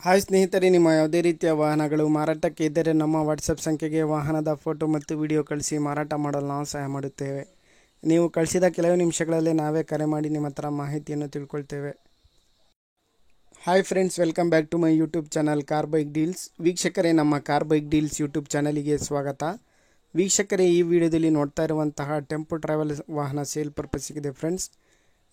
Hi ಸ್ನೇಹಿತರೆ, ನಿಮ್ಮ ಯಾವುದೇ ರೀತಿಯ ವಾಹನಗಳು ಮಾರಾಟಕ್ಕೆ ಇದ್ದರೆ ನಮ್ಮ ವಾಟ್ಸಪ್ ಸಂಖ್ಯೆಗೆ ವಾಹನದ ಫೋಟೋ ಮತ್ತು ವಿಡಿಯೋ ಕಳಿಸಿ ಮಾರಾಟ ಮಾಡಲು ನಾವು ಸಹಾಯ ಮಾಡುತ್ತೇವೆ. ನೀವು ಕಳಿಸಿದ ಕೆಲವು ನಿಮಿಷಗಳಲ್ಲೇ ನಾವೇ ಕರೆ ಮಾಡಿ ನಿಮ್ಮ ಹತ್ರ ಮಾಹಿತಿಯನ್ನು ತಿಳ್ಕೊಳ್ತೇವೆ. Hi friends, welcome back to my YouTube channel car bike deals. ವೀಕ್ಷಕರೇ, ನಮ್ಮ ಕಾರ್ ಬೈಕ್ ಡೀಲ್ಸ್ ಯೂಟ್ಯೂಬ್ ಚಾನಲಿಗೆ ಸ್ವಾಗತ. ವೀಕ್ಷಕರೇ, ಈ ವಿಡಿಯೋದಲ್ಲಿ ನೋಡ್ತಾ ಇರುವಂತಹ ಟೆಂಪೋ ಟ್ರಾವೆಲ್ ವಾಹನ ಸೇಲ್ ಪರ್ಪಸ್ಸಿಗಿದೆ ಫ್ರೆಂಡ್ಸ್.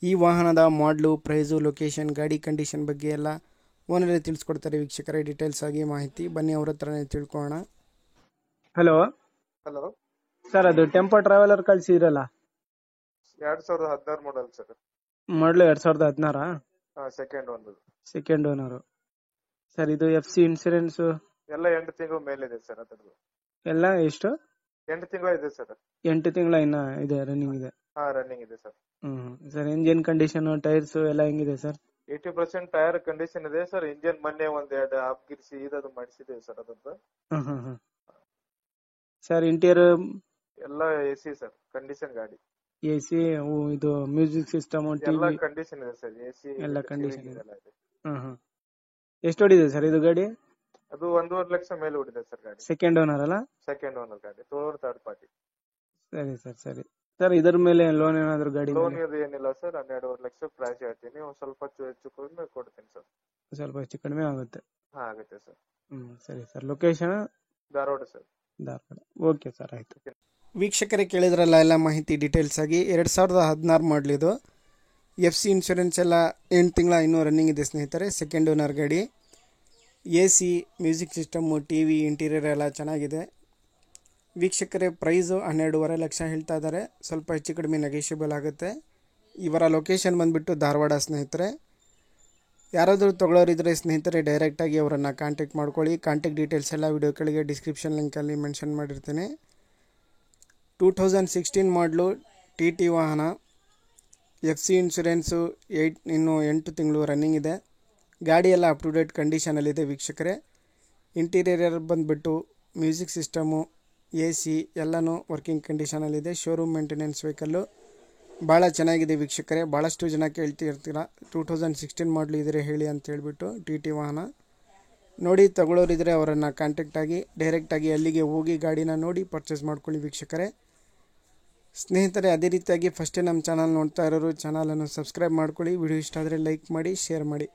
ಈ ವಾಹನದ ಮಾಡಲು, ಪ್ರೈಸು, ಲೊಕೇಶನ್, ಗಾಡಿ ಕಂಡೀಷನ್ ಬಗ್ಗೆ ಎಲ್ಲ ಓನರೇ ತಿಳಿಸ್ಕೊಡ್ತಾರೆ ವೀಕ್ಷಕರೇ. ಡೀಟೇಲ್ಸ್ ಆಗಿ ಮಾಹಿತಿ ಬನ್ನಿ ಅವ್ರ ಹತ್ರನೇ ತಿಳ್ಕೊಳ್ಳೋಣ. ಹಲೋ ಹಲೋ ಸರ್, ಅದು ಟೆಂಪೋ ಟ್ರಾವೆಲರ್ ಕಳಿಸಿದ್ರಲ್ಲ, 2016 ಮಾಡಲ್ ಸರ್. ಮಾಡಲು 2016. ಸೆಕೆಂಡ್ ಒಂದು ಸೆಕೆಂಡ್ ಓನರ್ ಸರ್. ಇದು FC ಇನ್ಸೂರೆನ್ಸ್ ಎಲ್ಲ 8 ತಿಂಗಳು ಮೇಲಿದೆ ಸರ್. ಅದರದ್ದು ಎಲ್ಲ ಎಷ್ಟು? 8 ತಿಂಗಳು ಇದೆ ಸರ್. 8 ತಿಂಗಳ ಇನ್ನ ಇದೆ, ರನ್ನಿಂಗ್ ಇದೆ. ರನ್ನಿಂಗ್ ಇದೆ sir. Sir, engine condition, tyres ಎಲ್ಲ ಹೆಂಗಿದೆ ಸರ್? 80% ಟೈರ್ ಕಂಡೀಷನ್ ಇದೆ ಸರ್. ಇಂಜಿನ್ ಮೊನ್ನೆ ಒಂದೆರಡು ಹಾಫ್ ಗಿರ್ಸಿ ಇದದು ಮಾಡಿಸಿದೆ ಸರ್. ಅದದ್ದು ಸರ್, ಇಂಟೀರಿಯರ್ ಎಲ್ಲ AC ಸರ್. ಕಂಡೀಷನ್ ಗಾಡಿ AC, ಇದು ಮ್ಯೂಸಿಕ್ ಸಿಸ್ಟಮ್, ಎಲ್ಲ ಟಿವಿ ಕಂಡೀಷನ್ ಇದೆ ಸರ್. AC ಎಲ್ಲ ಕಂಡೀಷನ್ ಇದೆ. ಎಷ್ಟು ಹೊಡಿದೆ ಸರ್ ಇದು ಗಾಡಿ? ಅದು 1.5 ಲಕ್ಷ ಮೇಲೆ ಹೊಡಿದೆ ಸರ್ ಗಾಡಿ. ಸೆಕೆಂಡ್ ಓನರ್ ಅಲ್ಲ? ಸೆಕೆಂಡ್ ಓನರ್ ಗಾಡಿ, ಥರ್ಡ್ ಪಾರ್ಟಿ. ಸರಿ ಸರ್, ಸರಿ ಸರ್. ಇದರ ಮೇಲೆ ಲೋನ್ ಏನಾದ್ರು ಗಾಡಿ ಲೋನ್ ಇದು ಏನಿಲ್ಲ ಸರ್. 12.5 ಲಕ್ಷ ಪ್ರೈಸ್ ಹೇಳ್ತೀನಿ. ಒಂದ್ ಸ್ವಲ್ಪ ಹೆಚ್ಚು ಕಡಿಮೆ ಕೊಡ್ತೀನಿ ಸರ್. ಸ್ವಲ್ಪ ಹೆಚ್ಚು ಕಡಿಮೆ ಆಗುತ್ತೆ. ಆಗುತ್ತೆ ಸರ್. ಸರಿ sir. Location Dharwad sir. Dharwad. Okay sir, ಆಯ್ತು. ವೀಕ್ಷಕರೇ, ಕೇಳಿದ್ರಲ್ಲ ಎಲ್ಲ ಮಾಹಿತಿ ಡೀಟೇಲ್ಸ್ ಆಗಿ. 2016 ಮಾಡಲಿದು. FC ಇನ್ಶೂರೆನ್ಸ್ ಎಲ್ಲ 8 ತಿಂಗಳ ಇನ್ನೂ ರನ್ನಿಂಗ್ ಇದೆ ಸ್ನೇಹಿತರೆ. ಸೆಕೆಂಡ್ ಓನರ್ ಗಾಡಿ. AC, music system, TV, interior ಎಲ್ಲ ಚೆನ್ನಾಗಿದೆ. ವೀಕ್ಷಕರೇ, ಪ್ರೈಸು 12.5 ಲಕ್ಷ ಹೇಳ್ತಾ ಇದ್ದಾರೆ. ಸ್ವಲ್ಪ ಹೆಚ್ಚು ಕಡಿಮೆ ನೆಗೋಷಿಯಬಲ್ ಆಗುತ್ತೆ. ಇವರ ಲೊಕೇಶನ್ ಬಂದುಬಿಟ್ಟು ಧಾರವಾಡ ಸ್ನೇಹಿತರೆ. ಯಾರಾದರೂ ತೊಗೊಳೋರಿದ್ದರೆ ಸ್ನೇಹಿತರೆ ಡೈರೆಕ್ಟಾಗಿ ಅವರನ್ನು ಕಾಂಟ್ಯಾಕ್ಟ್ ಮಾಡ್ಕೊಳ್ಳಿ. ಕಾಂಟ್ಯಾಕ್ಟ್ ಡೀಟೇಲ್ಸ್ ಎಲ್ಲ ವಿಡಿಯೋ ಕೆಳಗೆ ಡಿಸ್ಕ್ರಿಪ್ಷನ್ ಲಿಂಕಲ್ಲಿ ಮೆನ್ಷನ್ ಮಾಡಿರ್ತೀನಿ. 2016 ಮಾಡಲು TT ವಾಹನ. FC ಇನ್ಶೂರೆನ್ಸು ಇನ್ನೂ 8 ತಿಂಗಳು ರನ್ನಿಂಗ್ ಇದೆ. ಗಾಡಿ ಎಲ್ಲ ಅಪ್ ಟು ಡೇಟ್ ಕಂಡೀಷನಲ್ಲಿದೆ ವೀಕ್ಷಕರೇ. ಇಂಟೀರಿಯರ್ ಬಂದುಬಿಟ್ಟು ಮ್ಯೂಸಿಕ್ ಸಿಸ್ಟಮು, AC ಎಲ್ಲನೂ ವರ್ಕಿಂಗ್ ಕಂಡೀಷನಲ್ಲಿದೆ. ಶೋರೂಮ್ ಮೇಂಟೆನೆನ್ಸ್ ವೆಹಿಕಲ್ಲು ಭಾಳ ಚೆನ್ನಾಗಿದೆ ವೀಕ್ಷಕರೇ. ಭಾಳಷ್ಟು ಜನ ಕೇಳ್ತಿರ್ತೀರ 2016 ಮಾಡಲು ಇದ್ರೆ ಹೇಳಿ ಅಂತ ಹೇಳ್ಬಿಟ್ಟು. TT ವಾಹನ ನೋಡಿ ತಗೊಳ್ಳೋರಿದ್ರೆ ಅವರನ್ನು ಕಾಂಟ್ಯಾಕ್ಟ್ ಆಗಿ ಡೈರೆಕ್ಟಾಗಿ ಅಲ್ಲಿಗೆ ಹೋಗಿ ಗಾಡಿನ ನೋಡಿ ಪರ್ಚೇಸ್ ಮಾಡ್ಕೊಳ್ಳಿ ವೀಕ್ಷಕರೇ. ಸ್ನೇಹಿತರೆ, ಅದೇ ರೀತಿಯಾಗಿ ಫಸ್ಟೇ ನಮ್ಮ ಚಾನಲ್ ನೋಡ್ತಾ ಇರೋರು ಚಾನಲನ್ನು ಸಬ್ಸ್ಕ್ರೈಬ್ ಮಾಡ್ಕೊಳ್ಳಿ. ವಿಡಿಯೋ ಇಷ್ಟ ಆದರೆ ಲೈಕ್ ಮಾಡಿ, ಶೇರ್ ಮಾಡಿ.